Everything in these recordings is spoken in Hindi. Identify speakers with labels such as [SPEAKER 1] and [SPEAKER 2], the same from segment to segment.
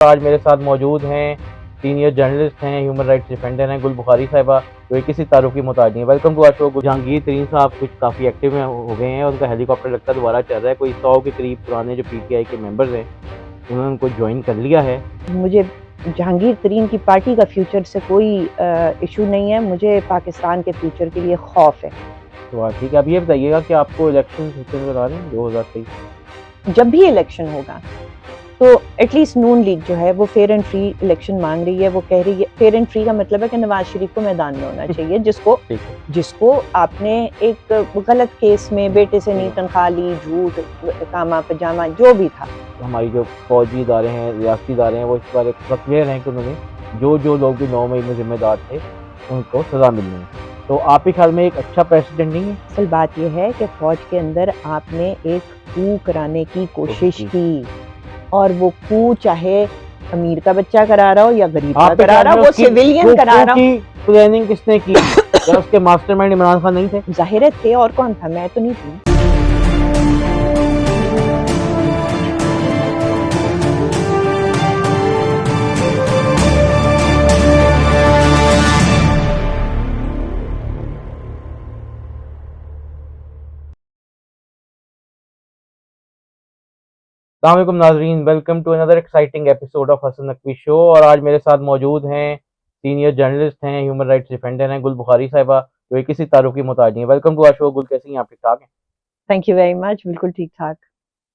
[SPEAKER 1] आज मेरे साथ मौजूद हैं सीनियर जर्नलिस्ट हैं, ह्यूमन राइट्स डिफेंडर हैं गुल बुखारी साहिबा, जो एक किसी तारुफ की मोहताज नहीं है। Welcome to our show. Jahangir Tareen साहब कुछ काफ़ी एक्टिव हो गए हैं, उनका हेलीकॉप्टर लगता दोबारा चल रहा है। कोई 100 के करीब पुराने जो पीटीआई के मेंबर्स हैं उन्होंने उनको ज्वाइन कर लिया है।
[SPEAKER 2] मुझे जहांगीर तरीन की पार्टी का फ्यूचर से कोई इशू नहीं है। मुझे पाकिस्तान के फ्यूचर के लिए खौफ है।
[SPEAKER 1] तो ठीक है, अब ये बताइएगा कि आपको इलेक्शन बता रहे हैं 2023
[SPEAKER 2] जब भी इलेक्शन होगा तो एटलीस्ट नून लीग जो है वो फेयर एंड फ्री इलेक्शन मांग रही है। वो कह रही है, फेयर एंड फ्री का मतलब है कि नवाज शरीफ को मैदान में होना चाहिए, जिसको आपने एक गलत केस में बेटे से नहीं तनख्वाह ली, झूठ, कामा पजामा जो भी था।
[SPEAKER 1] हमारी जो फौजी इदारे हैं, रियासती इदारे हैं, वो इस बार क्लियर हैं कि उन्होंने जो लोग भी 9 मई में जिम्मेदार थे उनको सज़ा मिलनी है। तो आप ही ख्याल में एक अच्छा प्रेसिडेंट नहीं है?
[SPEAKER 2] असल बात यह है कि फौज के अंदर आपने एक कू कराने की कोशिश की, और वो कू चाहे अमीर का बच्चा करा रहा हो या गरीब का करा रहा हो, वो सिविलियन करा रहा हो।
[SPEAKER 1] प्लानिंग किसने की? क्या उसके मास्टरमाइंड इमरान खान नहीं थे?
[SPEAKER 2] जाहिर थे, और कौन था? मैं तो नहीं थी।
[SPEAKER 1] अस्सलामुअलैकुम नाजरीन, welcome to another exciting episode of Hasan Naqvi show. और आज मेरे साथ मौजूद हैं सीनियर जर्नलिस्ट हैं, ह्यूमन राइट्स डिफेंडर हैं गुल बुखारी साहिबा, जो एक किसी तारुफ की मोहताज नहीं है। Welcome to our show. Gul, कैसी हैं आप? ठीक ठाक हैं?
[SPEAKER 2] थैंक यू वेरी मच, बिल्कुल ठीक ठाक।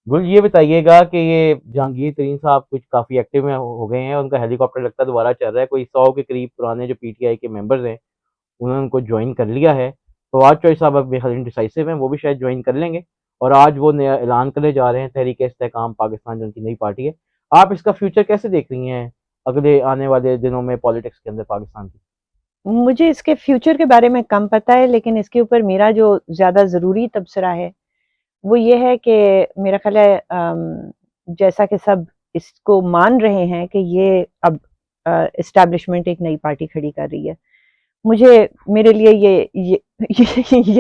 [SPEAKER 1] गुल, ये बताइएगा कि ये जहांगीर तरीन साहब कुछ काफ़ी एक्टिव हो गए हैं, उनका हेलीकॉप्टर लगता दोबारा चल रहा है। कोई 100 के करीब पुराने जो पीटीआई के मेंबर्स हैं उन्होंने उनको ज्वाइन कर लिया है। फवाद चौधरी साहब अब बेहद इंडिसाइसिव हैं, वो भी शायद ज्वाइन कर लेंगे। और आज वो नया ऐलान करने जा रहे हैं, तहरीक-ए-इस्तेहकाम पाकिस्तान जो उनकी नई पार्टी है। आप इसका फ्यूचर कैसे देख रही हैं अगले आने वाले दिनों में पॉलिटिक्स के अंदर पाकिस्तान की?
[SPEAKER 2] मुझे इसके फ्यूचर के बारे में कम पता है, लेकिन इसके ऊपर मेरा जो ज़्यादा ज़रूरी तबसरा है वो ये है कि मेरा ख्याल है जैसा कि सब इसको मान रहे हैं कि ये अब एस्टैब्लिशमेंट एक नई पार्टी खड़ी कर रही है। मेरे लिए ये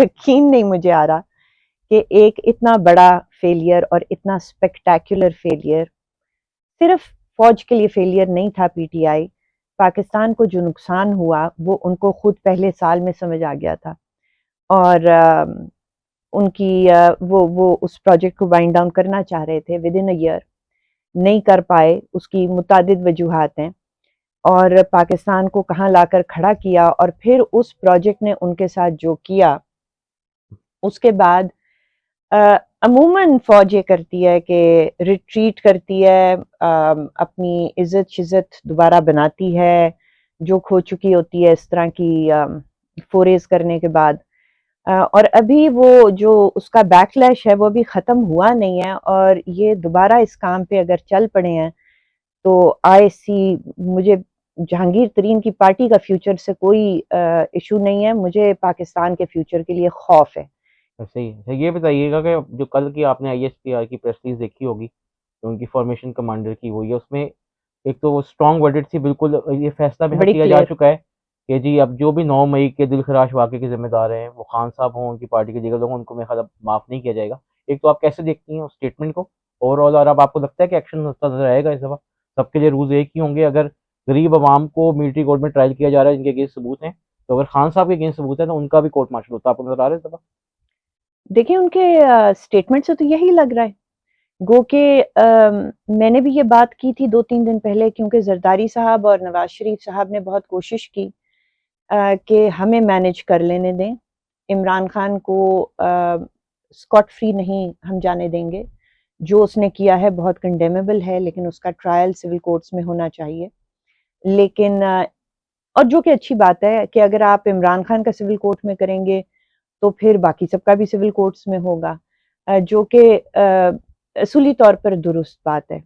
[SPEAKER 2] यकीन नहीं मुझे आ रहा कि एक इतना बड़ा फेलियर और इतना स्पेक्टेकुलर फेलियर सिर्फ फौज के लिए फेलियर नहीं था। पीटीआई पाकिस्तान को जो नुकसान हुआ वो उनको खुद पहले साल में समझ आ गया था, और उनकी वो उस प्रोजेक्ट को वाइंड डाउन करना चाह रहे थे विद इन अ ईयर, नहीं कर पाए। उसकी मुतादिद वजूहात हैं, और पाकिस्तान को कहाँ लाकर खड़ा किया, और फिर उस प्रोजेक्ट ने उनके साथ जो किया उसके बाद अमूमन फ़ौज ये करती है कि रिट्रीट करती है, अपनी इज़्ज़त शिज़्ज़त दोबारा बनाती है, जो खो चुकी होती है इस तरह की फ़ोरेज़ करने के बाद। और अभी वो जो उसका बैकलैश है वो अभी ख़त्म हुआ नहीं है, और ये दोबारा इस काम पे अगर चल पड़े हैं तो आई सी मुझे जहांगीर तरीन की पार्टी का फ्यूचर से कोई इशू नहीं है। मुझे पाकिस्तान के फ्यूचर के लिए खौफ है।
[SPEAKER 1] सही है। तो ये बताइएगा कि जो कल की आपने आईएसपीआर की प्रेस रिलीज़ देखी होगी, जो उनकी फॉर्मेशन कमांडर की हुई है, उसमें एक तो वो स्ट्रॉन्ग वर्डेड थी, बिल्कुल ये फैसला बेहद
[SPEAKER 2] बड़ी
[SPEAKER 1] किया जा
[SPEAKER 2] क्लियर।
[SPEAKER 1] चुका है कि जी अब जो भी 9 मई के दिलखराश वाक़े के ज़िम्मेदार हैं, वो खान साहब हों, उनकी पार्टी के दीगर लोग हों, उनको मेरे ख़्याल अब माफ़ नहीं किया जाएगा। एक तो आप कैसे देखती हैं उस स्टेटमेंट को ओवरऑल, और अब आपको लगता है कि एक्शन होता नज़र आएगा इस दफ़ा? सबके लिए रूल्स एक ही होंगे? अगर गरीब अवाम को मिलिट्री कोर्ट में ट्रायल किया जा रहा है, जिनके अगेंस्ट सबूत हैं, तो अगर खान साहब के अगेंस्ट सबूत है, तो उनका भी कोर्ट मार्शल होता है, आपको नज़र आ रहा है इस दफ़ा?
[SPEAKER 2] देखिए, उनके स्टेटमेंट से तो यही लग रहा है। गो के मैंने भी ये बात की थी 2-3 दिन पहले, क्योंकि ज़रदारी साहब और नवाज़ शरीफ साहब ने बहुत कोशिश की कि हमें मैनेज कर लेने दें। इमरान खान को स्कॉट फ्री नहीं हम जाने देंगे। जो उसने किया है बहुत कंडेमेबल है, लेकिन उसका ट्रायल सिविल कोर्ट्स में होना चाहिए। लेकिन और जो कि अच्छी बात है कि अगर आप इमरान खान का सिविल कोर्ट में करेंगे तो फिर बाकी सबका भी सिविल कोर्ट्स में होगा, जो कि असूली तौर पर दुरुस्त बात है।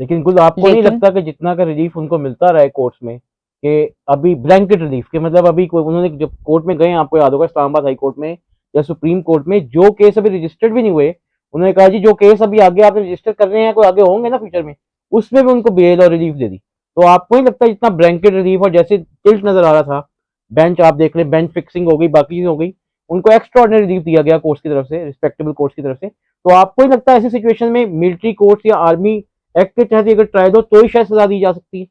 [SPEAKER 1] लेकिन कुल आपको नहीं
[SPEAKER 2] लेकिन
[SPEAKER 1] लगता कि जितना का रिलीफ उनको मिलता रहा है कोर्ट्स में, कि अभी ब्लैंकेट रिलीफ के मतलब अभी कोई उन्होंने जब कोर्ट में गए, आपको याद होगा इस्लामाबाद हाई कोर्ट में या सुप्रीम कोर्ट में, जो केस अभी रजिस्टर्ड भी नहीं हुए, उन्होंने कहा जी जो केस अभी आगे आपने रजिस्टर कर रहे हैं, कोई आगे होंगे ना फ्यूचर में, उसमें भी उनको बेल और रिलीफ दे दी। तो आपको नहीं लगता जितना ब्लैंकेट रिलीफ और जैसे टिल्ट नजर आ रहा था, बेंच आप देख लें, बेंच फिक्सिंग हो गई, बाकी चीज हो गई, उनको एक्स्ट्रा ऑर्डिनरी रिलीफ दिया गया कोर्ट्स की तरफ से, रिस्पेक्टेबल कोर्ट्स की तरफ से। तो आपको ही लगता है ऐसी सिचुएशन में मिलिट्री कोर्ट्स या आर्मी एक्ट के तहत ही अगर ट्रायल हो तो ही शायद सजा दी जा सकती है।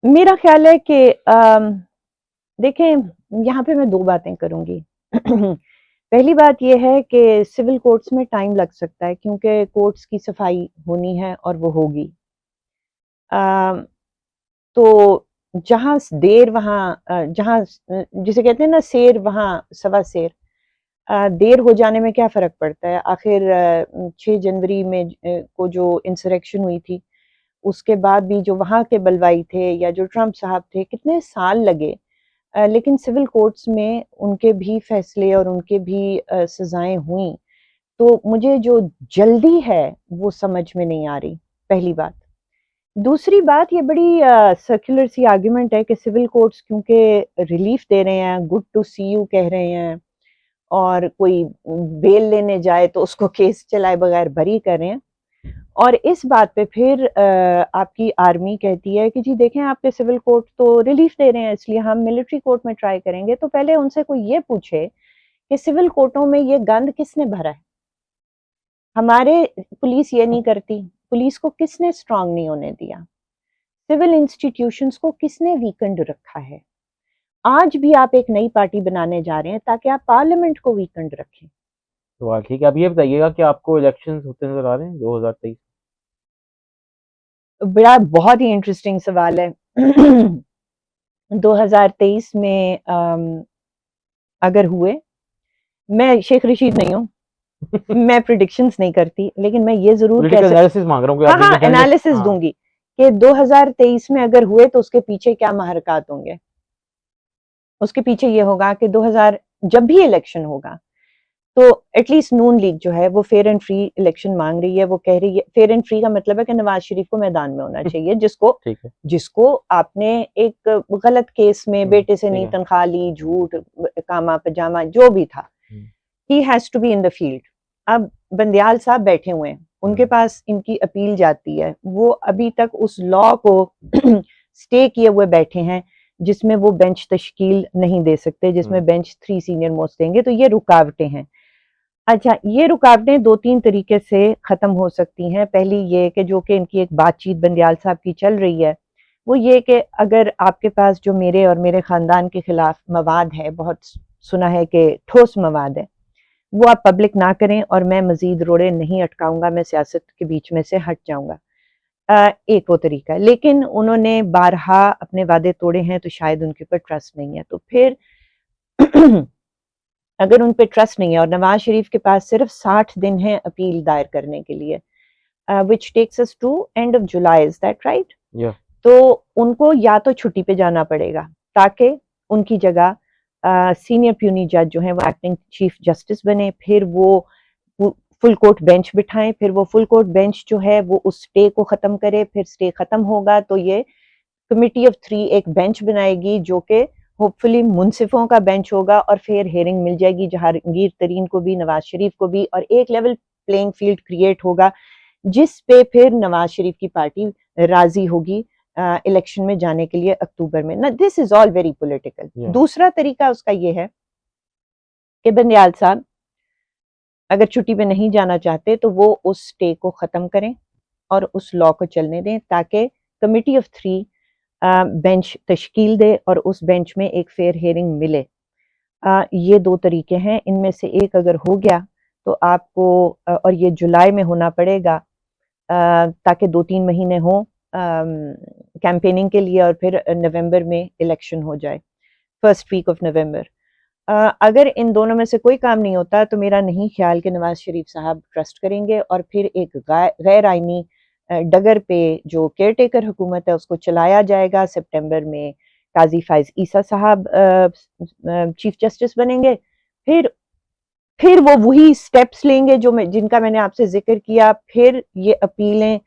[SPEAKER 2] मेरा ख्याल है कि देखें, यहाँ पे मैं 2 बातें करूँगी। पहली बात ये है कि सिविल कोर्ट्स में टाइम लग सकता है क्योंकि कोर्ट्स की सफाई होनी है और वो होगी। तो जहाँ देर वहाँ जिसे कहते हैं ना सेर वहाँ सवा सेर। देर हो जाने में क्या फ़र्क पड़ता है? आखिर 6 जनवरी में को जो इंसरेक्शन हुई थी, उसके बाद भी जो वहाँ के बलवाई थे या जो ट्रंप साहब थे, कितने साल लगे। लेकिन सिविल कोर्ट्स में उनके भी फैसले और उनके भी सज़ाएँ हुईं। तो मुझे जो जल्दी है, वो समझ में नहीं आ रही, पहली बात। दूसरी बात, ये बड़ी सर्कुलर सी आर्गुमेंट है कि सिविल कोर्ट्स क्योंकि रिलीफ दे रहे हैं, गुड टू सी यू कह रहे हैं और कोई बेल लेने जाए तो उसको केस चलाए बगैर बरी कर रहे हैं। और इस बात पे फिर आपकी आर्मी कहती है कि जी देखें, आपके सिविल कोर्ट तो रिलीफ दे रहे हैं, इसलिए हम मिलिट्री कोर्ट में ट्राई करेंगे। तो पहले उनसे कोई ये पूछे कि सिविल कोर्टों में ये गंद किसने भरा है? हमारे पुलिस ये नहीं करती, पुलिस को किसने स्ट्रांग नहीं होने दिया? सिविल इंस्टीट्यूशंस को किसने वीकेंड रखा है? आज भी आप एक नई पार्टी बनाने जा रहे हैं ताकि आप पार्लियामेंट को वीकेंड रखें।
[SPEAKER 1] तो ठीक है, अब ये बताइएगा कि आपको इलेक्शंस होते नजर आ रहे हैं 2023?
[SPEAKER 2] बड़ा बहुत ही इंटरेस्टिंग सवाल है। 2023 में अगर हुए, मैं शेख रशीद नहीं हूँ, मैं प्रिडिक्शंस नहीं करती, लेकिन मैं ये ज़रूर कह
[SPEAKER 1] पॉलिटिकल एनालिसिस मांग रहा हूँ कि
[SPEAKER 2] हाँ,
[SPEAKER 1] आप
[SPEAKER 2] हाँ,
[SPEAKER 1] एक जर्नलिस्ट।
[SPEAKER 2] एनालिसिस
[SPEAKER 1] हाँ,
[SPEAKER 2] दूँगी कि 2023 में अगर हुए तो उसके पीछे क्या महरक़ात होंगे। उसके पीछे ये होगा कि 2000 जब भी इलेक्शन होगा, तो एटलीस्ट नून लीग जो है वो फेयर एंड फ्री इलेक्शन मांग रही है। वो कह रही है, फेयर एंड फ्री का मतलब है कि नवाज शरीफ को मैदान में होना चाहिए, जिसको
[SPEAKER 1] ठीक है।
[SPEAKER 2] जिसको आपने एक गलत केस में बेटे से
[SPEAKER 1] ठीक
[SPEAKER 2] नहीं
[SPEAKER 1] है।
[SPEAKER 2] तनख्वाह ली, झूठ, कामा पजामा जो भी था, he has to be in the field. अब बंदयाल साहब बैठे हुए हैं, उनके पास इनकी अपील जाती है, वो अभी तक उस लॉ को स्टे किए हुए बैठे हैं जिसमें वो बेंच तश्कील नहीं दे सकते, जिसमें बेंच 3 सीनियर मोस्ट देंगे। तो ये रुकावटें हैं। अच्छा, ये रुकावटें 2-3 तरीके से ख़त्म हो सकती हैं। पहली ये कि जो कि इनकी एक बातचीत बंदयाल साहब की चल रही है, वो ये कि अगर आपके पास जो मेरे और मेरे ख़ानदान के ख़िलाफ़ मवाद है, बहुत सुना है कि ठोस मवाद है, वो आप पब्लिक ना करें और मैं मज़ीद रोड़े नहीं अटकाऊँगा, मैं सियासत के बीच में से हट जाऊँगा। एक वो तरीका है, लेकिन उन्होंने बारहा अपने वादे तोड़े हैं, तो शायद उनके ऊपर ट्रस्ट नहीं है। तो फिर अगर उन पे ट्रस्ट नहीं है और नवाज शरीफ के पास सिर्फ 60 दिन है अपील दायर करने के लिए, which takes us to end of July, is that right?
[SPEAKER 1] या
[SPEAKER 2] तो उनको या तो छुट्टी पे जाना पड़ेगा ताकि उनकी जगह सीनियर प्यूनी जज जो है वो एक्टिंग चीफ जस्टिस बने, फिर वो फुल कोर्ट बेंच बिठाएं, फिर वो फुल कोर्ट बेंच जो है वो उस स्टे को ख़त्म करे, फिर स्टे ख़त्म होगा तो ये कमिटी ऑफ 3 एक बेंच बनाएगी जो कि होपफुली मुंसिफों का बेंच होगा और फिर हेयरिंग मिल जाएगी जहांगीर तरीन को भी, नवाज शरीफ को भी, और एक लेवल प्लेइंग फील्ड क्रिएट होगा जिस पे फिर नवाज शरीफ की पार्टी राजी होगी इलेक्शन में जाने के लिए अक्टूबर में ना। This is all very political. दूसरा तरीका उसका ये है कि बंदयाल साहब अगर छुट्टी पे नहीं जाना चाहते तो वो उस स्टे को ख़त्म करें और उस लॉ को चलने दें ताकि कमिटी ऑफ 3 बेंच तश्कील दे और उस बेंच में एक फेयर हेयरिंग मिले। ये 2 तरीके हैं, इनमें से एक अगर हो गया तो आपको और ये जुलाई में होना पड़ेगा ताकि 2-3 महीने हों कैंपेनिंग के लिए और फिर नवंबर में इलेक्शन हो जाए, फर्स्ट वीक ऑफ नवंबर। अगर इन दोनों में से कोई काम नहीं होता तो मेरा नहीं ख्याल कि नवाज शरीफ साहब ट्रस्ट करेंगे और फिर एक गैर आइनी डगर पे जो केयर टेकर हुकूमत है उसको चलाया जाएगा। सितंबर में काजी फाइज ईसा साहब चीफ जस्टिस बनेंगे, फिर वो वही स्टेप्स लेंगे जो जिनका मैंने आपसे जिक्र किया। फिर ये अपीलें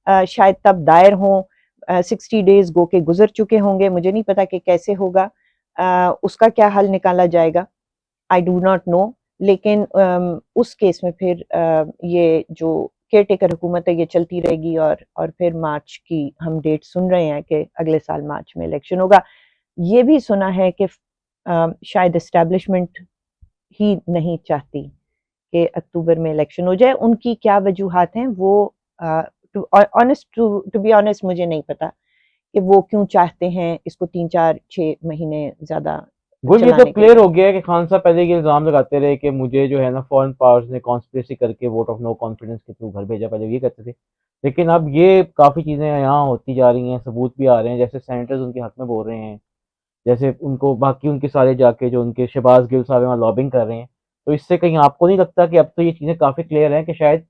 [SPEAKER 2] शायद तब दायर हों, 60 डेज गो के गुजर चुके होंगे, मुझे नहीं पता कि कैसे होगा, उसका क्या हल निकाला जाएगा, आई डू नॉट नो। लेकिन उस केस में फिर ये जो केयर टेकर हुकूमत है ये चलती रहेगी और फिर मार्च की हम डेट सुन रहे हैं कि अगले साल मार्च में इलेक्शन होगा। ये भी सुना है कि शायद एस्टैब्लिशमेंट ही नहीं चाहती कि अक्टूबर में इलेक्शन हो जाए। उनकी क्या वजूहात हैं वो टू बी ऑनेस्ट मुझे नहीं पता कि वो क्यों चाहते हैं इसको 3-4-6 महीने ज्यादा
[SPEAKER 1] गुल, ये तो
[SPEAKER 2] चलाने के
[SPEAKER 1] क्लियर
[SPEAKER 2] लिए।
[SPEAKER 1] हो गया है कि खान साहब पहले ये इल्जाम लगाते रहे कि मुझे जो है ना फॉरेन पावर्स ने कॉन्स्पिरेसी करके वोट ऑफ नो कॉन्फिडेंस के थ्रू घर भेजा, पहले ये कहते थे। लेकिन अब ये काफ़ी चीज़ें यहाँ होती जा रही हैं, सबूत भी आ रहे हैं, जैसे सेनेटर्स उनके हक में बोल रहे हैं, जैसे उनको बाकी उनके सारे जाके जो उनके शहबाज गिल साहब हैं वहाँ लॉबिंग कर रहे हैं। तो इससे कहीं आपको नहीं लगता कि अब तो ये चीज़ें काफ़ी क्लियर हैं कि शायद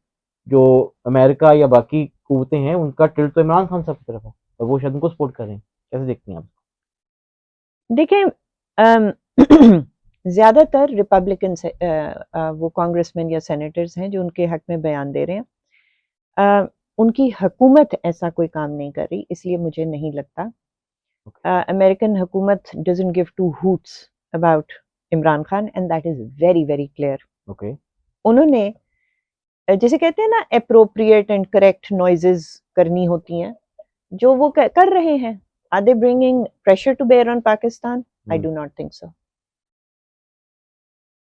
[SPEAKER 1] जो अमेरिका या बाकी कुव्वतें हैं उनका टिल्ट तो इमरान खान साहब की तरफ है और वो शायद उनको सपोर्ट कर रहे हैं? कैसे देखती हैं आप?
[SPEAKER 2] देखें, ज्यादातर रिपब्लिकन वो कांग्रेसमैन या सेनेटर्स हैं जो उनके हक में बयान दे रहे हैं। उनकी हुकूमत ऐसा कोई काम नहीं कर रही, इसलिए मुझे नहीं लगता। अमेरिकन हुकूमत doesn't give two hoots about Imran Khan and that is very very clear.
[SPEAKER 1] Okay.
[SPEAKER 2] उन्होंने जैसे कहते हैं ना अप्रोप्रिएट एंड करेक्ट नॉइजेस करनी होती हैं, जो वो कर रहे हैं। Are they bringing pressure to bear on Pakistan? I do not think so.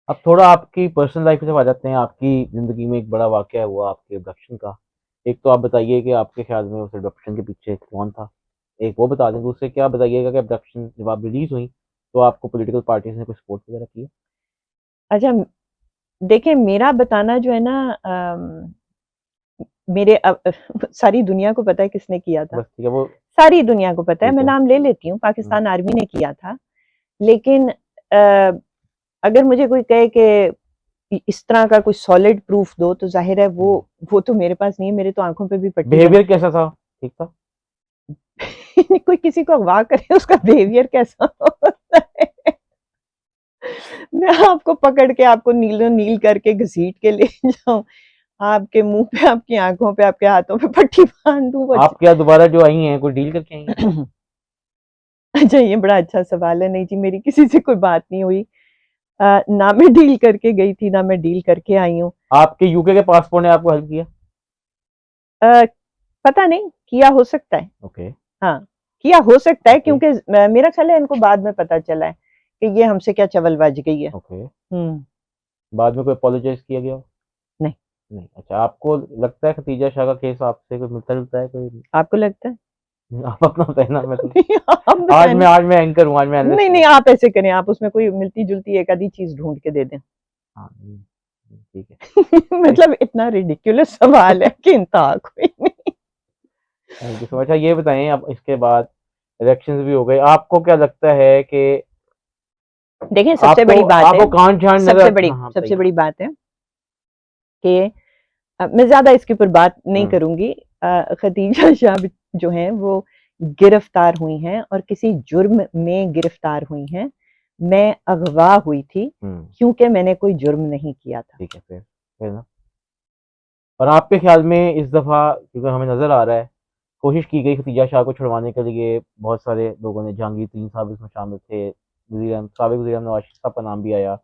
[SPEAKER 1] अब थोड़ा आपकी पर्सनल लाइफ से आ जाते हैं। आपकी ज़िंदगी में एक बड़ा वाक़या हुआ आपके अबडक्शन का। एक तो आप बताइए कि आपके ख़्याल में उस अबडक्शन के पीछे कौन था? एक वो बता दें, दूसरे क्या बताइएगा कि अबडक्शन जब आप रिलीज़ हुई, तो आपको पॉलिटिकल पार्टीज़ ने कोई सपोर्ट वगैरह किया?
[SPEAKER 2] अच्छा, देखें, मेरा बताना जो है ना, मेरे सारी दुनिया को पता है किसने किया था।
[SPEAKER 1] बस ठीक है, वो
[SPEAKER 2] सारी दुनिया को पता है,
[SPEAKER 1] ठीक
[SPEAKER 2] मैं
[SPEAKER 1] है।
[SPEAKER 2] नाम ले लेती हूँ,
[SPEAKER 1] हुँ,
[SPEAKER 2] पाकिस्तान आर्मी ने किया था। लेकिन अगर मुझे कोई कहे कि इस तरह का कोई सॉलिड प्रूफ दो, तो जाहिर है वो तो मेरे पास नहीं है, मेरे तो आंखों पे भी पट्टी है।
[SPEAKER 1] बिहेवियर कैसा था? ठीक था?
[SPEAKER 2] कोई किसी को अगवा करे, उसका बिहेवियर कैसा होता है? मैं आपको पकड़ के आपको नीलो नील करके घसीट के ले जाऊं, आपके मुंह पे, आपकी आंखों पे, आपके हाथों पे पट्टी बांध दूं, वो
[SPEAKER 1] आप क्या दोबारा जो आई हैं, कोई डील करके आई हैं?
[SPEAKER 2] अच्छा, ये बड़ा अच्छा सवाल है। नहीं जी, मेरी किसी से कोई बात नहीं हुई। ना मैं डील करके गई थी, ना मैं डील करके आई हूँ।
[SPEAKER 1] आपके यूके के पासपोर्ट ने आपको हेल्प किया?
[SPEAKER 2] अ, पता नहीं, किया हो सकता है।
[SPEAKER 1] ओके,
[SPEAKER 2] हाँ, किया हो सकता है,
[SPEAKER 1] ओके,
[SPEAKER 2] क्योंकि मेरा ख्याल है इनको बाद में पता चला है कि ये हमसे क्या चवलबाजी गई है।
[SPEAKER 1] ओके।
[SPEAKER 2] हम्म।
[SPEAKER 1] बाद में कोई अपोलोजाइज़ किया गया हो?
[SPEAKER 2] नहीं।
[SPEAKER 1] नहीं, अच्छा, आपको लगता है खतीजा शाह का केस आपसे कोई मिलता-जुलता है कोई?
[SPEAKER 2] आपको लगता है?
[SPEAKER 1] आप अपना बताइए ना, मैं तो
[SPEAKER 2] नहीं, आप बताएं ना।
[SPEAKER 1] आज मैं एंकर हूँ, आज मैं एनालिस्ट
[SPEAKER 2] नहीं
[SPEAKER 1] हूँ।
[SPEAKER 2] नहीं, आप ऐसे करें, आप उसमें कोई मिलती जुलती एक आधी चीज ढूंढ के दे दें।
[SPEAKER 1] हाँ, ठीक है।
[SPEAKER 2] मतलब इतना रिडिकुलस सवाल है कि इंतहा कोई नहीं।
[SPEAKER 1] Thank you so much. अच्छा, ये बताएँ, अब इसके बाद इलेक्शंस भी हो गए, आपको क्या लगता है कि
[SPEAKER 2] देखें, सबसे
[SPEAKER 1] आपको
[SPEAKER 2] बड़ी बात है,
[SPEAKER 1] आपको कांट-छांट
[SPEAKER 2] सबसे
[SPEAKER 1] नज़र
[SPEAKER 2] बड़ी
[SPEAKER 1] हाँ, हाँ,
[SPEAKER 2] सबसे
[SPEAKER 1] बताइए।
[SPEAKER 2] बड़ी बात है कि मैं ज्यादा इसके ऊपर बात नहीं
[SPEAKER 1] हुँ,
[SPEAKER 2] करूंगी। खदीजा शाह जो हैं वो गिरफ्तार हुई हैं और किसी जुर्म में गिरफ्तार हुई हैं। मैं अगवा हुई थी
[SPEAKER 1] हुँ,
[SPEAKER 2] क्योंकि मैंने कोई जुर्म नहीं किया था।
[SPEAKER 1] ठीक है, फिर ना, और आपके ख़्याल में इस दफ़ा क्योंकि हमें नज़र आ रहा है, कोशिश की गई खतीजा शाह को छुड़वाने के लिए, बहुत सारे लोगों ने, जहांगीर तरीन साहब इसमें शामिल थे, साबिक़ वज़ीर-ए-आज़म नवाज़ शरीफ साहब का नाम भी आया,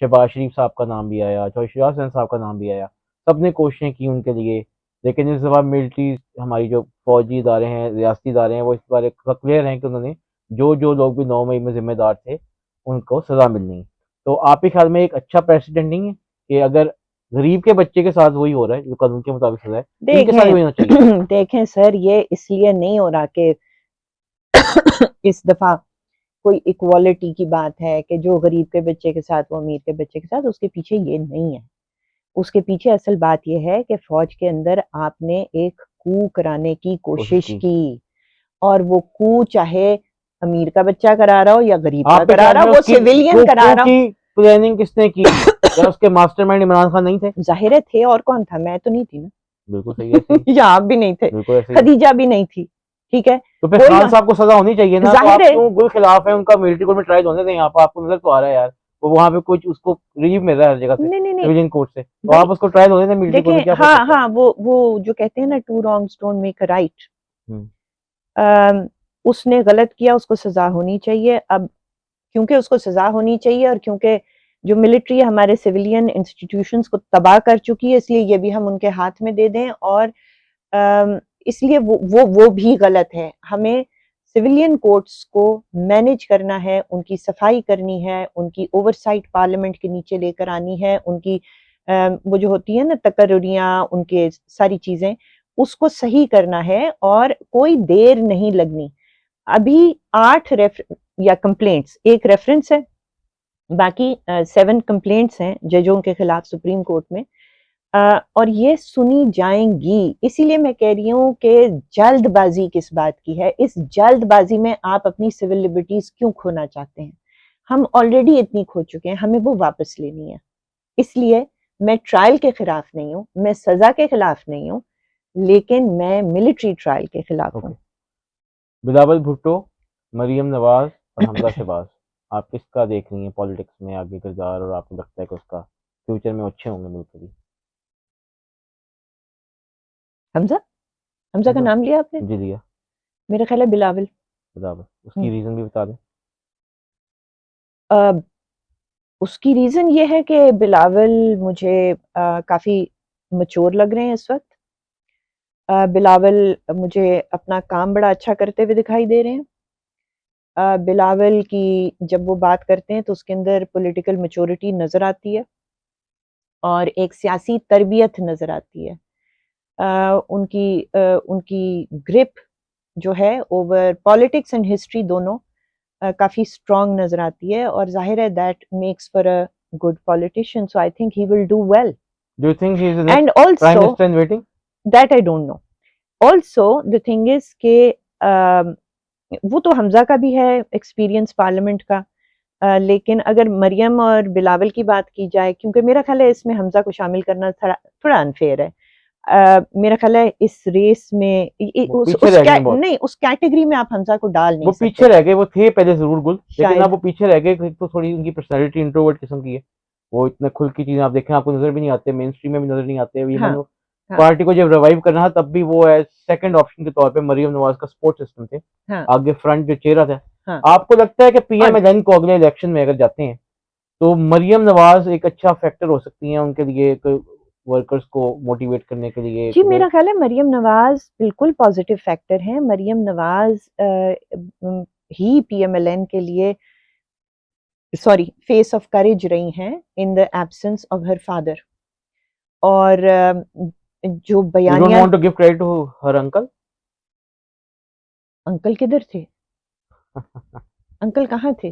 [SPEAKER 1] शहबाज शरीफ साहब का नाम भी आया, चौधरी शुजात हुसैन साहब का नाम भी आया। सबने कोशिशें की उनके लिए, लेकिन इस दफ़ा मिलिट्री, हमारी जो फ़ौजी इदारे हैं, रियासती इदारे हैं, वो इस बार क्लियर हैं कि उन्होंने जो लोग भी 9 मई में ज़िम्मेदार थे, उनको सज़ा मिलनी है। तो आपके ख़्याल में एक अच्छा प्रेसिडेंट नहीं है कि अगर गरीब के बच्चे के साथ वही हो रहा है जो कानून के मुताबिक सज़ा है, इनके साथ भी
[SPEAKER 2] देखें,
[SPEAKER 1] होना चाहिए?
[SPEAKER 2] देखें सर, ये इसलिए नहीं हो रहा कि इस दफा कोई इक्वालिटी की बात है कि जो गरीब के बच्चे के साथ वो अमीर के बच्चे के साथ, उसके पीछे ये नहीं है। उसके पीछे असल बात यह है कि फौज के अंदर आपने एक कू कराने की
[SPEAKER 1] कोशिश
[SPEAKER 2] कोशिश
[SPEAKER 1] की।
[SPEAKER 2] की, और वो कू चाहे अमीर का बच्चा करा रहा हो या गरीब का
[SPEAKER 1] आपके
[SPEAKER 2] करा
[SPEAKER 1] ख्याल
[SPEAKER 2] रहा
[SPEAKER 1] में
[SPEAKER 2] हो, वो
[SPEAKER 1] उसकी
[SPEAKER 2] सिविलियन करा रहा
[SPEAKER 1] की प्लानिंग किसने की? क्या उसके मास्टरमाइंड इमरान खान नहीं थे?
[SPEAKER 2] हो। जाहिर थे, और कौन था? मैं तो नहीं थी ना।
[SPEAKER 1] बिल्कुल सही है, ऐसे ही,
[SPEAKER 2] या आप भी नहीं थे,
[SPEAKER 1] बिल्कुल ऐसे ही है।
[SPEAKER 2] खदीजा भी नहीं थी, ठीक है।
[SPEAKER 1] तो फिर
[SPEAKER 2] कोई
[SPEAKER 1] खान साहब को सजा होनी चाहिए ना, तो
[SPEAKER 2] जाहिर
[SPEAKER 1] आप
[SPEAKER 2] है।
[SPEAKER 1] क्यों गुल खिलाफ है उनका? मिलिट्री कोर्ट में ट्रायल होने दें, यहाँ पर आपको नजर तो आ रहा है यार, वो वहाँ पे कुछ उसको रिलीफ मिल रहा है हर जगह से,
[SPEAKER 2] नहीं नहीं नहीं
[SPEAKER 1] सिविलियन कोर्ट से, तो
[SPEAKER 2] भाई,
[SPEAKER 1] आप उसको ट्रायल होने दें मिलिट्री कोर्ट में,
[SPEAKER 2] देखें,
[SPEAKER 1] क्या फर्क
[SPEAKER 2] हाँ
[SPEAKER 1] पड़ता है?
[SPEAKER 2] हाँ, वो जो कहते हैं ना, two wrongs don't make a right.
[SPEAKER 1] हम्म,
[SPEAKER 2] उसने गलत किया, उसको सजा होनी चाहिए। अब क्योंकि उसको सजा होनी चाहिए, और क्योंकि जो मिलिट्री हमारे सिविलियन इंस्टीट्यूशंस को तबाह कर चुकी है, इसलिए ये भी हम उनके हाथ में दे दें, और इसलिए वो भी गलत है। हमें सिविलियन कोर्ट्स को मैनेज करना है, उनकी सफाई करनी है, उनकी ओवरसाइट पार्लियामेंट के नीचे लेकर आनी है, उनकी वो जो होती है ना तकर्रियां, उनके सारी चीजें, उसको सही करना है और कोई देर नहीं लगनी। अभी 8 या कंप्लेंट्स, एक रेफरेंस है, बाकी 7 कंप्लेंट्स हैं जजों के खिलाफ सुप्रीम कोर्ट में, और ये सुनी जाएंगी। इसीलिए मैं कह रही हूँ कि जल्दबाजी किस बात की है? इस जल्दबाजी में आप अपनी सिविल लिबर्टीज क्यों खोना चाहते हैं? हम ऑलरेडी इतनी खो चुके हैं, हमें वो वापस लेनी है। इसलिए मैं ट्रायल के खिलाफ नहीं हूँ, मैं सजा के खिलाफ नहीं हूँ, लेकिन मैं मिलिट्री ट्रायल के खिलाफ हूँ।
[SPEAKER 1] बिलावल भुट्टो, मरियम नवाज और हमजा शहबाज, आप किसका देख रही हैं पॉलिटिक्स में आगे किरदार, और आपको लगता है कि उसका फ्यूचर में अच्छे होंगे मुल्क के लिए?
[SPEAKER 2] हमजा हमजा का
[SPEAKER 1] हमजा,
[SPEAKER 2] नाम लिया आपने?
[SPEAKER 1] जी लिया।
[SPEAKER 2] मेरा ख्याल है बिलावल।
[SPEAKER 1] बिलावल, उसकी रीजन भी बता दें।
[SPEAKER 2] अ, उसकी रीजन ये है कि बिलावल मुझे काफी मच्योर लग रहे हैं इस वक्त। बिलावल मुझे अपना काम बड़ा अच्छा करते हुए दिखाई दे रहे हैं। बिलावल की जब वो बात करते हैं तो उसके अंदर पॉलिटिकल मैच्योरिटी नजर आती है और एक सियासी तरबियत नजर आती है। उनकी ग्रिप जो है ओवर पॉलिटिक्स एंड हिस्ट्री दोनों काफी स्ट्रांग नजर आती है, और जाहिर है that makes for a good politician, so I think he will do well.
[SPEAKER 1] Do you think he is the
[SPEAKER 2] end
[SPEAKER 1] next prime
[SPEAKER 2] also
[SPEAKER 1] minister in waiting?
[SPEAKER 2] That I don't know. Also the thing is के वो तो हमजा का भी है एक्सपीरियंस पार्लियामेंट का, लेकिन अगर मरियम और बिलावल की बात की जाए, क्योंकि मेरा ख्याल है इसमें हमजा को शामिल करना थोड़ा अनफेयर है। मेरा ख्याल है इस रेस में
[SPEAKER 1] वो पीछे रह गए बहुत।
[SPEAKER 2] नहीं, उस कैटेगरी में आप हमजा को डाल नहीं
[SPEAKER 1] वो
[SPEAKER 2] सकते
[SPEAKER 1] पीछे रह गए, वो थे पहले जरूर गुल, लेकिन
[SPEAKER 2] शायद।
[SPEAKER 1] अब वो पीछे रह गए। एक तो थोड़ी उनकी पर्सनैलिटी इंट्रोवर्ट किस्म की है, वो इतने खुल की चीजें आप देखें आपको नजर भी नहीं आते, मेन स्ट्रीम में भी नजर नहीं आते।
[SPEAKER 2] हाँ,
[SPEAKER 1] इवन
[SPEAKER 2] हाँ,
[SPEAKER 1] पार्टी को जब रिवाइव करना था तब भी वो एज सेकंड ऑप्शन के तौर पे मरियम नवाज का सपोर्ट सिस्टम थे,
[SPEAKER 2] हाँ,
[SPEAKER 1] आगे फ्रंट जो चेहरा था।
[SPEAKER 2] हाँ।
[SPEAKER 1] आपको लगता है कि
[SPEAKER 2] और
[SPEAKER 1] पीएम एलन को अगले इलेक्शन में अगर जाते हैं तो मरियम नवाज एक अच्छा फैक्टर हो सकती हैं उनके लिए, एक वर्कर्स को मोटिवेट करने के लिए?
[SPEAKER 2] जी, मेरा ख्याल है मरियम नवाज बिल्कुल पॉजिटिव फैक्टर हैं। मरियम नवाज ही पीएमएलएन के लिए सॉरी फेस ऑफ करेज रही हैं in the absence of her father. और जो
[SPEAKER 1] यू डोंट
[SPEAKER 2] बयानिया
[SPEAKER 1] want to give credit to her uncle?
[SPEAKER 2] Uncle किधर थे? अंकल कहाँ थे?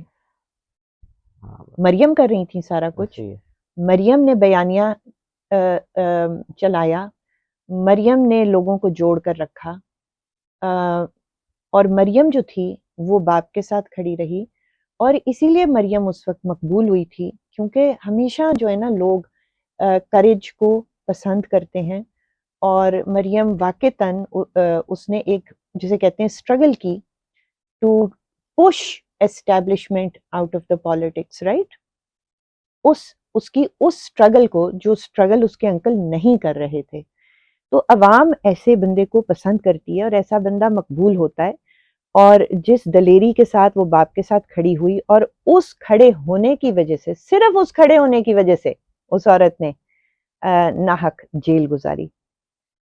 [SPEAKER 1] हाँ,
[SPEAKER 2] मरियम कर रही थी सारा कुछ।
[SPEAKER 1] सही है।
[SPEAKER 2] मरियम ने बयानिया चलाया, मरियम ने लोगों को जोड़ कर रखा, अ, और मरियम जो थी वो बाप के साथ खड़ी रही, और इसीलिए मरियम उस वक्त मकबूल हुई थी, क्योंकि हमेशा जो है ना लोग करेज को पसंद करते हैं। और मरियम वाकईतन उसने एक जिसे कहते हैं स्ट्रगल की to push establishment out of the politics, right? उसकी उस स्ट्रगल को, जो स्ट्रगल उसके अंकल नहीं कर रहे थे, तो अवाम ऐसे बंदे को पसंद करती है और ऐसा बंदा मकबूल होता है। और जिस दलेरी के साथ वो बाप के साथ खड़ी हुई, और उस खड़े होने की वजह से, सिर्फ उस खड़े होने की वजह से उस औरत ने नाहक जेल गुजारी।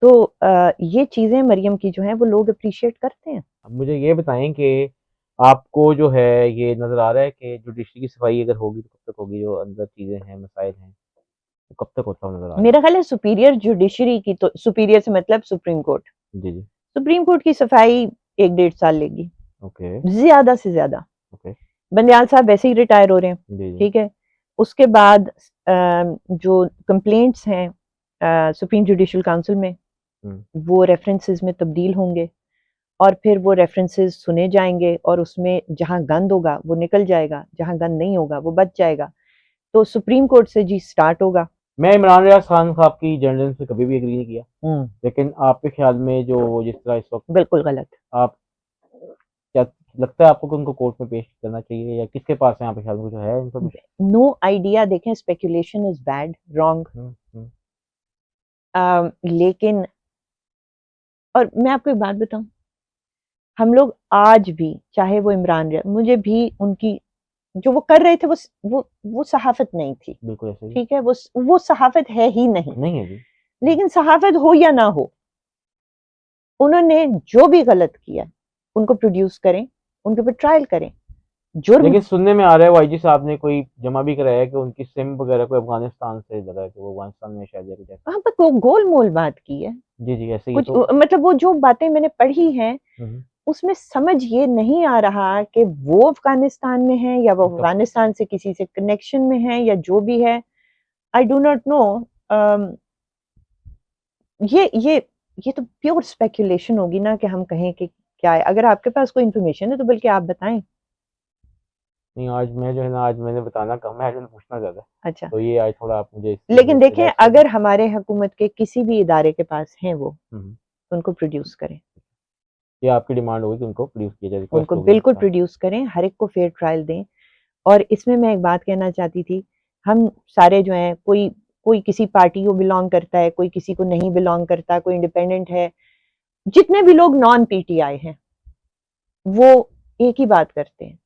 [SPEAKER 2] तो ये चीजें मरियम की जो हैं वो लोग अप्रिशिएट करते हैं।
[SPEAKER 1] अब मुझे ये बताएं कि आपको जो है ये नज़र आ रहा है कि जुडिशरी की सफाई अगर होगी तो कब तक होगी? जो अंदर चीज़ें हैं, मसाइल हैं, तो कब तक होता हुआ नज़र आ रहा
[SPEAKER 2] मेरा ख्याल है सुपीरियर जुडिशरी की, तो सुपीरियर से मतलब सुप्रीम कोर्ट,
[SPEAKER 1] है? जी, जी।
[SPEAKER 2] सुप्रीम कोर्ट की सफाई 1-1.5 साल लेगी,
[SPEAKER 1] ओके,
[SPEAKER 2] ज्यादा से ज्यादा।
[SPEAKER 1] ओके।
[SPEAKER 2] बंदयाल साहब वैसे ही रिटायर हो रहे हैं,
[SPEAKER 1] जी, जी।
[SPEAKER 2] ठीक है। उसके बाद जो कंप्लेंट्स हैं सुप्रीम जुडिशल काउंसिल में,
[SPEAKER 1] हुँ,
[SPEAKER 2] वो रेफरेंसेस में तब्दील होंगे, और फिर वो रेफरेंसेस सुने जाएंगे, और उसमें जहां गंद होगा वो निकल जाएगा, जहां गंद नहीं होगा वो बच जाएगा। तो सुप्रीम कोर्ट से जी स्टार्ट होगा।
[SPEAKER 1] मैं इमरान रियाज खान साहब की जर्नलिज्म से कभी भी एग्री नहीं किया, लेकिन आपके ख्याल में जो वो जिस तरह इस वक़्त
[SPEAKER 2] बिल्कुल गलत।
[SPEAKER 1] आप क्या लगता है आपको कि उनको कोर्ट में पेश करना चाहिए, या किसके पास है आपके ख्याल में, कुछ है इन्फॉर्मेशन?
[SPEAKER 2] No idea. देखें, speculation is bad, wrong.
[SPEAKER 1] Hmm, hmm.
[SPEAKER 2] लेकिन, और मैं आपको एक बात बताऊं, हम लोग आज भी, चाहे वो इमरान रियाज, मुझे भी उनकी जो वो कर रहे थे वो सहाफत नहीं थी,
[SPEAKER 1] बिल्कुल ऐसे ही।
[SPEAKER 2] ठीक है। वो सहाफत है ही नहीं।
[SPEAKER 1] नहीं है जी।
[SPEAKER 2] लेकिन सहाफत हो या ना हो, उन्होंने जो भी गलत किया उनको प्रोड्यूस करें, उनके ऊपर ट्रायल करें। जुर्म
[SPEAKER 1] लेकिन सुनने में आ रहा है वाईजी साहब ने कोई जमा भी कराया है कि उनकी सिम वगैरह कोई अफगानिस्तान से लगा है, कि वो अफगानिस्तान में शायद या कुछ ऐसा।
[SPEAKER 2] वहां पर गोल मोल बात की है।
[SPEAKER 1] जी जी ऐसे ही
[SPEAKER 2] कुछ
[SPEAKER 1] तो
[SPEAKER 2] मतलब वो जो बातें मैंने पढ़ी हैं
[SPEAKER 1] हम्म,
[SPEAKER 2] उसमें समझ ये नहीं आ रहा कि वो अफगानिस्तान में है या वो
[SPEAKER 1] तो
[SPEAKER 2] अफगानिस्तान से किसी से कनेक्शन में है या जो भी है। आई डू नॉट नो। ये ये ये तो प्योर स्पेकुलेशन होगी ना कि हम कहें कि क्या है। अगर आपके पास कोई इन्फॉर्मेशन है तो बल्कि आप बताएं।
[SPEAKER 1] नहीं आज मैं जो है ना आज मैंने बताना कम है, आज मैंने पूछना ज़्यादा है।
[SPEAKER 2] अच्छा,
[SPEAKER 1] तो ये आज थोड़ा आप मुझे इसकी
[SPEAKER 2] लेकिन
[SPEAKER 1] वजह से
[SPEAKER 2] देखें
[SPEAKER 1] रेस्ट कर दें।
[SPEAKER 2] अगर हमारे हुकूमत के किसी भी इदारे के पास हैं वो,
[SPEAKER 1] हम्म,
[SPEAKER 2] उनको प्रोड्यूस करें,
[SPEAKER 1] ये आपकी डिमांड होगी कि उनको प्रोड्यूस किया जाए, रिक्वेस्ट
[SPEAKER 2] उनको
[SPEAKER 1] होगी
[SPEAKER 2] बिल्कुल
[SPEAKER 1] हाँ।
[SPEAKER 2] प्रोड्यूस करें, हर एक को फेयर ट्रायल दें। और इसमें मैं एक बात कहना चाहती थी, हम सारे जो हैं, कोई कोई किसी पार्टी को बिलोंग करता है, कोई किसी को नहीं बिलोंग करता, कोई इंडिपेंडेंट है, जितने भी लोग नॉन पीटीआई हैं वो एक ही बात करते हैं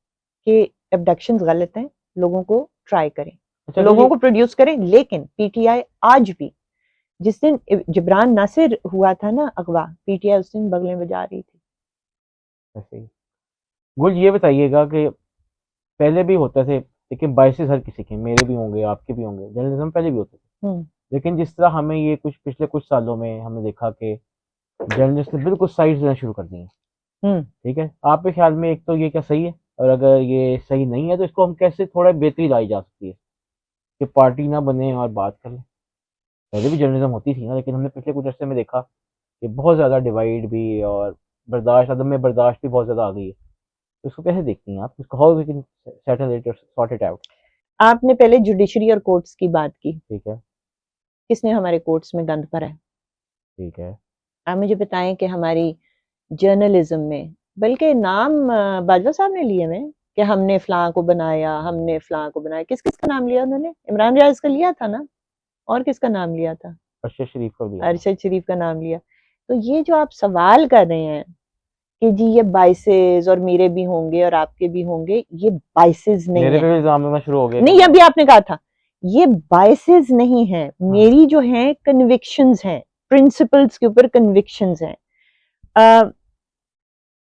[SPEAKER 2] कि अबडक्शंस गलत हैं, लोगों को ट्राई करें,
[SPEAKER 1] अच्छा
[SPEAKER 2] लोगों
[SPEAKER 1] चलिए
[SPEAKER 2] को प्रोड्यूस करें। लेकिन पीटीआई आज भी, जिस दिन जिब्रान नासिर हुआ था ना अगवा, पीटीआई उस दिन बगलें बजा रही थी।
[SPEAKER 1] ऐसे ही गुल ये बताइएगा कि पहले भी होते थे, लेकिन बायसेस हर किसी के, मेरे भी होंगे आपके भी होंगे, जर्नलिज्म पहले भी होते थे।
[SPEAKER 2] हम्म
[SPEAKER 1] लेकिन जिस तरह हमें ये कुछ पिछले कुछ सालों में हमने देखा कि जर्नलिस्ट ने बिल्कुल साइड देना शुरू कर दी है।
[SPEAKER 2] हम्म
[SPEAKER 1] ठीक है, आपके ख्याल में एक तो ये क्या सही है, और अगर ये सही नहीं है तो इसको हम कैसे थोड़ा बेहतरी लाई जा सकती है कि पार्टी ना बने और बात कर लें। पहले भी जर्नलिज्म होती थी ना, लेकिन हमने पिछले कुछ अर्से में देखा कि बहुत ज़्यादा डिवाइड भी और बर्दाश्त, अदम में बर्दाश्त भी बहुत ज़्यादा आ गई है। तो इसको कैसे देखती हैं आप, इसको how we can settle it और सॉर्ट इट आउट।
[SPEAKER 2] आपने पहले जुडिशरी और कोर्ट्स की बात की।
[SPEAKER 1] ठीक है।
[SPEAKER 2] किसने हमारे कोर्ट्स में गंद भरा है?
[SPEAKER 1] ठीक है।
[SPEAKER 2] आप मुझे बताएं कि हमारी जर्नलिज्म में, बल्कि नाम बाजवा साहब ने लिए हैं कि हमने फलां को बनाया, हमने फलां को बनाया। किस किस का नाम लिया उन्होंने? इमरान रियाज का लिया था ना, और किसका नाम लिया था?
[SPEAKER 1] अरशद शरीफ को दिया था।
[SPEAKER 2] अरशद शरीफ का नाम लिया। तो ये जो आप सवाल कर रहे हैं कि जी ये बाइसेस और मेरे भी होंगे और आपके भी होंगे, ये बाइसेस नहीं
[SPEAKER 1] मेरे
[SPEAKER 2] है।
[SPEAKER 1] पे भी इल्जाम लगना शुरू हो गया कि
[SPEAKER 2] नहीं,
[SPEAKER 1] मैं
[SPEAKER 2] अभी आपने कहा था ये बाइसेस नहीं है,
[SPEAKER 1] हाँ
[SPEAKER 2] मेरी जो है कन्विक्शंस हैं, प्रिंसिपल्स के ऊपर कन्विक्शंस हैं।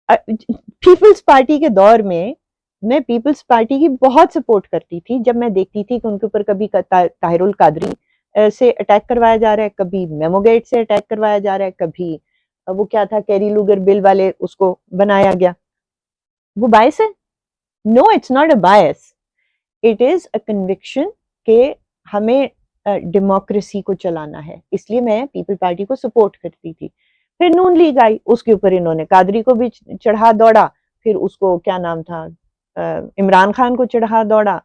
[SPEAKER 2] पीपल्स पार्टी के दौर में मैं पीपल्स पार्टी की बहुत सपोर्ट करती थी, जब मैं देखती थी कि उनके ऊपर कभी ताहिरुल कादरी से अटैक करवाया जा रहा है, कभी मेमोगेट से अटैक करवाया जा रहा है, कभी वो क्या था, कैरी लूगर बिल वाले उसको बनाया गया। वो बायस है? No, it's not a bias, it is a conviction के हमें डेमोक्रेसी को चलाना है, इसलिए मैं पीपल पार्टी को सपोर्ट करती थी। फिर नून लीग आई, उसके ऊपर इन्होंने कादरी को भी चढ़ा दौड़ा, फिर उसको क्या नाम था, इमरान खान को चढ़ा दौड़ा,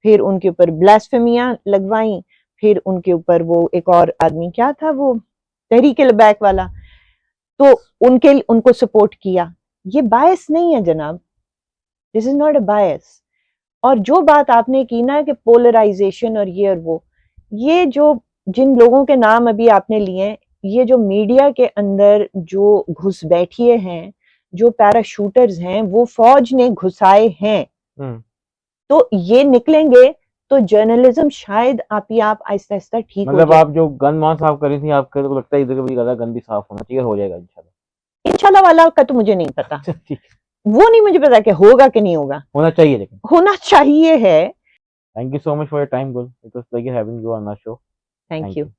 [SPEAKER 2] फिर उनके ऊपर ब्लास्फेमियां लगवाई, फिर उनके ऊपर वो एक और आदमी क्या था, वो तहरीक लबैक वाला, तो उनको सपोर्ट किया। ये बायस नहीं है जनाब, दिस इज नॉट अ बायस। और जो बात आपने की ना कि पोलराइजेशन और ये और वो, ये जो जिन लोगों के नाम अभी आपने लिए, ये जो मीडिया के अंदर जो घुसपैठिए हैं, जो पैराशूटर्स हैं, वो फौज ने घुसाए हैं।
[SPEAKER 1] हम्म,
[SPEAKER 2] तो ये निकलेंगे तो जर्नलिज्म शायद आप ही आप आहिस्ता आहिस्ता ठीक हो
[SPEAKER 1] मतलब
[SPEAKER 2] जाए।
[SPEAKER 1] आप जो गन वहां साफ कर रही थी, आपको तो लगता है इधर भी ज्यादा गन भी साफ होना चाहिए, हो जाएगा इंशाल्लाह।
[SPEAKER 2] इंशाल्लाह वाला का तो मुझे नहीं पता,
[SPEAKER 1] अच्छा ठीक है।
[SPEAKER 2] वो नहीं मुझे पता कि होगा कि नहीं होगा,
[SPEAKER 1] होना चाहिए लेकिन।
[SPEAKER 2] होना चाहिए है।
[SPEAKER 1] Thank you so much for your time Gul, it was like having you on our show.
[SPEAKER 2] Thank
[SPEAKER 1] thank
[SPEAKER 2] you.
[SPEAKER 1] You.